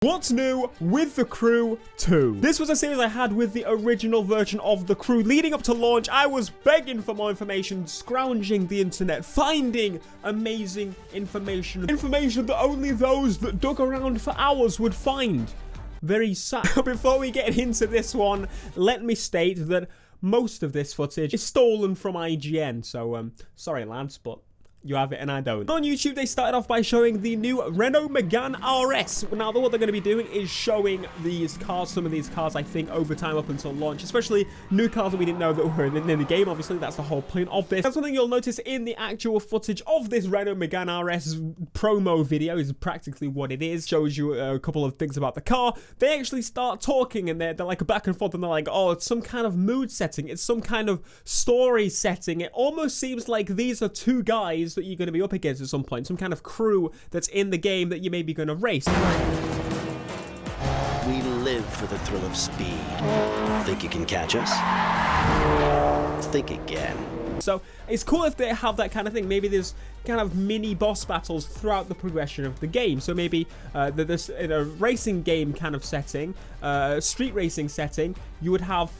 What's new with The Crew 2? This was a series I had with the original version of The Crew. Leading up to launch, I was begging for more information, scrounging the internet, finding amazing information. Information that only those that dug around for hours would find. Very sad. Before we get into this one, let me state that most of this footage is stolen from IGN. So, sorry lads, but you have it and I don't. On YouTube, they started off by showing the new Renault Megane RS. Now, what they're going to be doing is showing these cars, some of these cars, I think, over time up until launch, especially new cars that we didn't know that were in the game. Obviously, that's the whole point of this. That's something you'll notice in the actual footage of this Renault Megane RS promo video is practically what it is. Shows you a couple of things about the car. They actually start talking and they're like a back and forth and they're like, oh, it's some kind of mood setting. It's some kind of story setting. It almost seems like these are two guys that you're going to be up against at some point, some kind of crew that's in the game that you may be going to race. We live for the thrill of speed. Think you can catch us? Think again. So it's cool if they have that kind of thing. Maybe there's kind of mini boss battles throughout the progression of the game. So maybe there's in a racing game kind of setting, street racing setting, you would have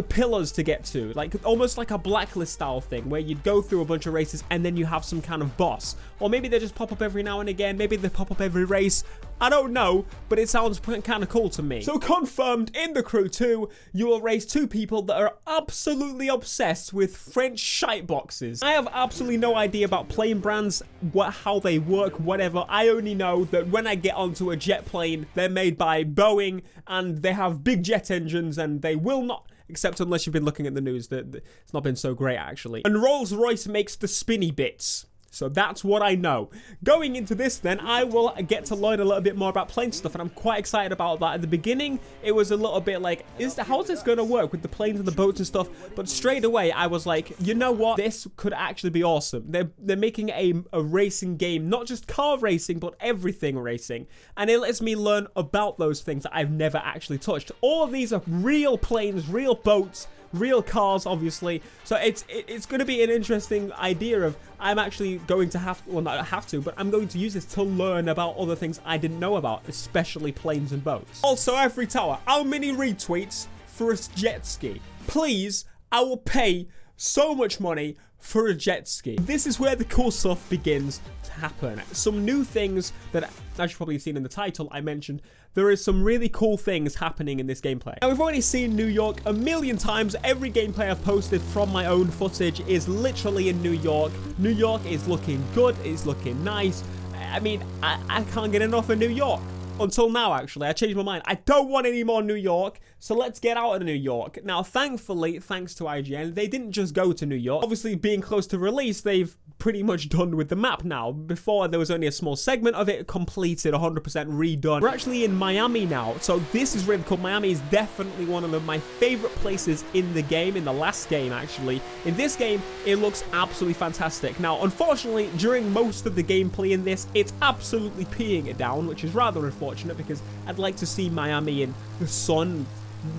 pillars to get to, like almost like a Blacklist style thing where you'd go through a bunch of races and then you have some kind of boss. Or maybe they just pop up every now and again, maybe they pop up every race. I don't know, but it sounds kind of cool to me. So confirmed, in The Crew 2, you will race two people that are absolutely obsessed with French shite boxes. I have absolutely no idea about plane brands, how they work, whatever. I only know that when I get onto a jet plane, they're made by Boeing and they have big jet engines and they will not, except unless you've been looking at the news, that it's not been so great actually. And Rolls-Royce makes the spinny bits. So that's what I know. Going into this then, I will get to learn a little bit more about plane stuff, and I'm quite excited about that. At the beginning, it was a little bit like, how's this going to work with the planes and the boats and stuff? But straight away, I was like, you know what? This could actually be awesome. They're making a racing game, not just car racing, but everything racing. And it lets me learn about those things that I've never actually touched. All of these are real planes, real boats, real cars, obviously. So it's going to be an interesting idea of, I'm actually going to have, well, not have to, but I'm going to use this to learn about other things I didn't know about, especially planes and boats. Also, Every Tower, how many retweets for a jet ski? Please, I will pay so much money for a jet ski. This is where the cool stuff begins to happen. Some new things that, as you've probably seen in the title, I mentioned, there is some really cool things happening in this gameplay. Now, we've already seen New York a million times. Every gameplay I've posted from my own footage is literally in New York. New York is looking good, it's looking nice. I mean, I can't get enough of New York. Until now, actually, I changed my mind. I don't want any more New York, so let's get out of New York. Now, thankfully, thanks to IGN, they didn't just go to New York. Obviously, being close to release, they've pretty much done with the map now. Before, there was only a small segment of it completed, 100% redone. We're actually in Miami now, so this is really cool. Miami is definitely one of my favorite places in the game, in the last game, actually. In this game, it looks absolutely fantastic. Now, unfortunately, during most of the gameplay in this, it's absolutely peeing it down, which is rather unfortunate because I'd like to see Miami in the sun.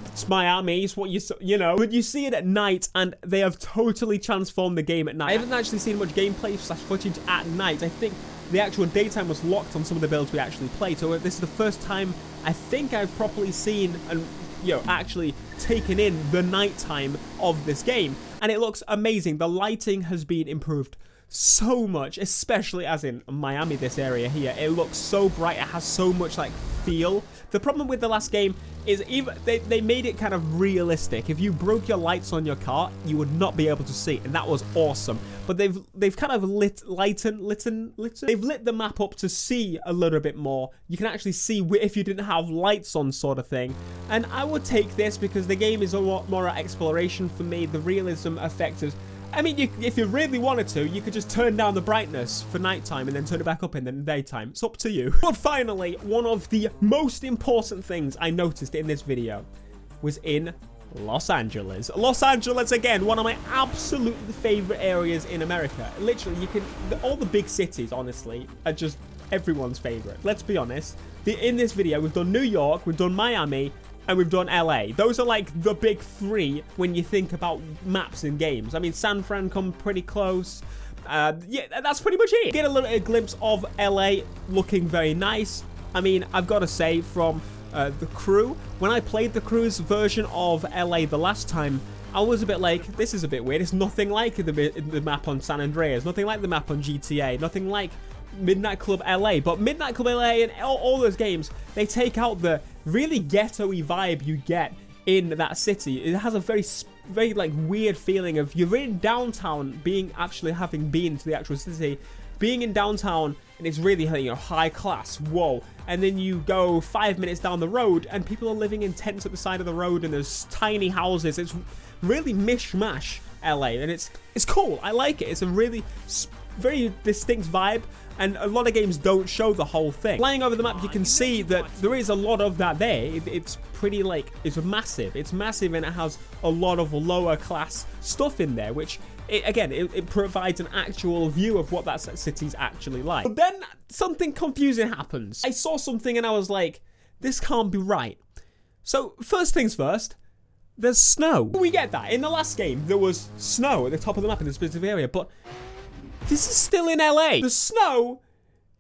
It's Miami, it's what you know. But you see it at night, and they have totally transformed the game at night. I haven't actually seen much gameplay / footage at night. I think the actual daytime was locked on some of the builds we actually played. So this is the first time I think I've properly seen and, you know, actually taken in the nighttime of this game. And it looks amazing. The lighting has been improved so much, especially as in Miami, this area here. It looks so bright. It has so much like feel. The problem with the last game is even they made it kind of realistic. If you broke your lights on your car, you would not be able to see, and that was awesome. But they've kind of they've lit the map up to see a little bit more. You can actually see if you didn't have lights on, sort of thing. And I would take this because the game is a lot more exploration for me. The realism effect is, I mean, if you really wanted to, you could just turn down the brightness for nighttime and then turn it back up in the daytime. It's up to you. But finally, one of the most important things I noticed in this video was in Los Angeles. Los Angeles, again, one of my absolute favorite areas in America. Literally, all the big cities, honestly, are just everyone's favorite. Let's be honest. In this video, we've done New York, we've done Miami, and we've done LA. Those are like the big three when you think about maps in games. I mean, San Fran come pretty close. Yeah, that's pretty much it. Get a little glimpse of LA looking very nice. I mean, I've got to say, from the Crew, when I played the Crew's version of LA the last time, I was a bit like, this is a bit weird. It's nothing like the map on San Andreas, nothing like the map on GTA, nothing like Midnight Club LA. But Midnight Club LA and all those games, they take out the really ghetto-y vibe you get in that city. It has a very like weird feeling of you're in downtown, having been to the actual city, being in downtown, and it's really, you know, high class, whoa. And then you go 5 minutes down the road and people are living in tents at the side of the road and there's tiny houses. It's really mishmash LA, and it's cool. I like it. It's a really very distinct vibe, and a lot of games don't show the whole thing. Flying over the map, you can see that there is a lot of that there. It's pretty, like, it's massive. It's massive, and it has a lot of lower class stuff in there, which it provides an actual view of what that city's actually like. But then something confusing happens. I saw something and I was like, this can't be right. So first things first, there's snow. We get that. In the last game, there was snow at the top of the map in a specific area, but this is still in LA. There's snow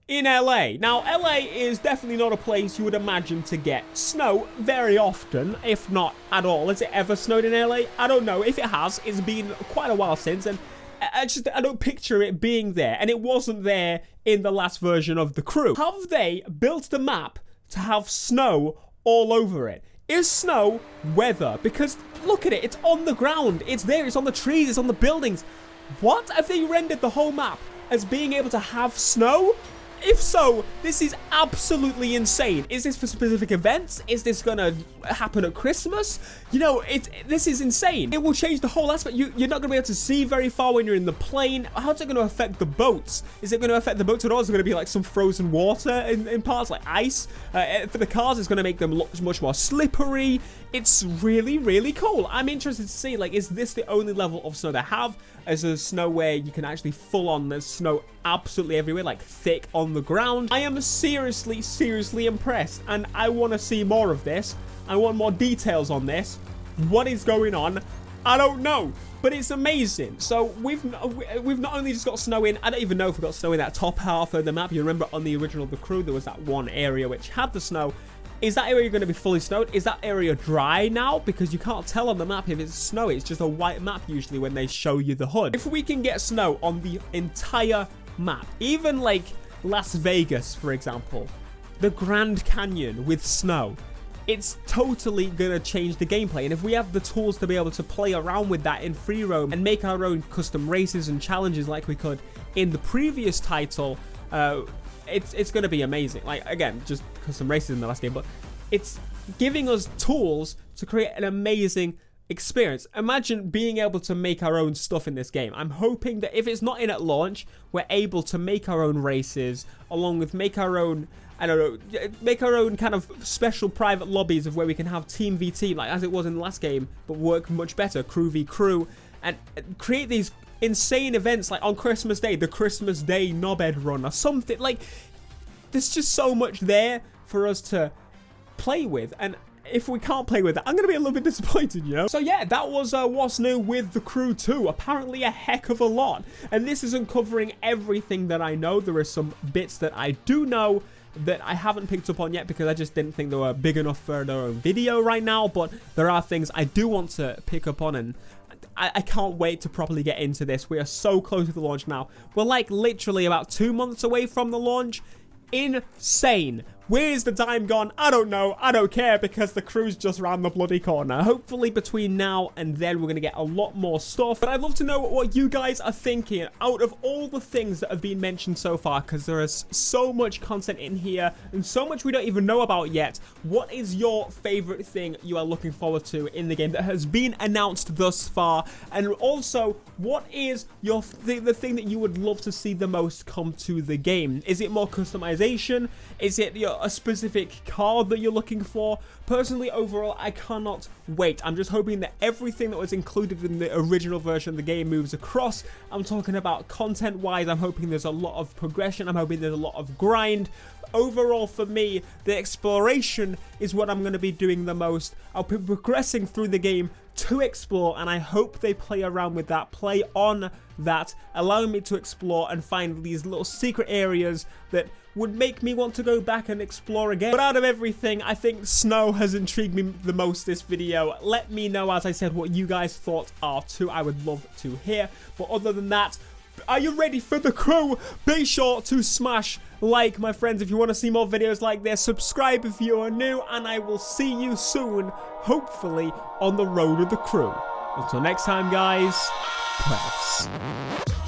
in LA. Now, LA is definitely not a place you would imagine to get snow very often, if not at all. Has it ever snowed in LA? I don't know. If it has, it's been quite a while since, and I don't picture it being there, and it wasn't there in the last version of the Crew. Have they built the map to have snow all over it? Is snow weather? Because look at it, it's on the ground, it's there, it's on the trees, it's on the buildings. What? Have they rendered the whole map as being able to have snow? If so, this is absolutely insane. Is this for specific events? Is this gonna happen at Christmas? You know, this is insane. It will change the whole aspect. You're not gonna be able to see very far when you're in the plane. How's it gonna affect the boats? Is it gonna affect the boats at all? Is it gonna be like some frozen water in parts, like ice? For the cars, it's gonna make them look much more slippery. It's really, really cool. I'm interested to see, like, is this the only level of snow they have? Is there snow where you can actually full on, there's snow absolutely everywhere, like thick on the ground? I am seriously, seriously impressed, and I want to see more of this. I want more details on this. What is going on? I don't know, but it's amazing. So we've not only just got snow in, I don't even know if we got snow in that top half of the map. You remember on the original The Crew, there was that one area which had the snow. Is that area going to be fully snowed? Is that area dry now? Because you can't tell on the map if it's snowy. It's just a white map usually when they show you the HUD. If we can get snow on the entire map, even like Las Vegas, for example, the Grand Canyon with snow, it's totally going to change the gameplay. And if we have the tools to be able to play around with that in free roam and make our own custom races and challenges like we could in the previous title, it's going to be amazing. Like, again, just custom races in the last game, but it's giving us tools to create an amazing experience. Imagine being able to make our own stuff in this game. I'm hoping that if it's not in at launch, we're able to make our own races, along with make our own, I don't know, make our own kind of special private lobbies of where we can have team v team, like as it was in the last game, but work much better, crew v crew, and create these insane events like on Christmas Day, the Christmas Day knobhead run or something. Like, there's just so much there for us to play with, and if we can't play with it, I'm going to be a little bit disappointed, you know? So yeah, that was what's new with The Crew 2. Apparently a heck of a lot, and this isn't covering everything that I know. There are some bits that I do know that I haven't picked up on yet because I just didn't think they were big enough for their own video right now, but there are things I do want to pick up on, and I can't wait to properly get into this. We are so close to the launch now. We're like literally about 2 months away from the launch. Insane. Where is the time gone? I don't know. I don't care because the Crew's just round the bloody corner. Hopefully between now and then we're going to get a lot more stuff. But I'd love to know what you guys are thinking out of all the things that have been mentioned so far, because there is so much content in here and so much we don't even know about yet. What is your favorite thing you are looking forward to in the game that has been announced thus far? And also, what is the thing that you would love to see the most come to the game? Is it more customization? Is it a specific card that you're looking for? Personally, overall, I cannot wait. I'm just hoping that everything that was included in the original version of the game moves across. I'm talking about content-wise. I'm hoping there's a lot of progression. I'm hoping there's a lot of grind. Overall, for me, the exploration is what I'm going to be doing the most. I'll be progressing through the game to explore, and I hope they play around with that, play on that, allowing me to explore and find these little secret areas that would make me want to go back and explore again. But out of everything, I think snow has intrigued me the most this video. Let me know, as I said, what you guys thought are too. I would love to hear. But other than that, are you ready for the crew? Be sure to smash like, my friends, if you want to see more videos like this. Subscribe if you are new, and I will see you soon, hopefully on the road with the crew. Until next time, guys, peace.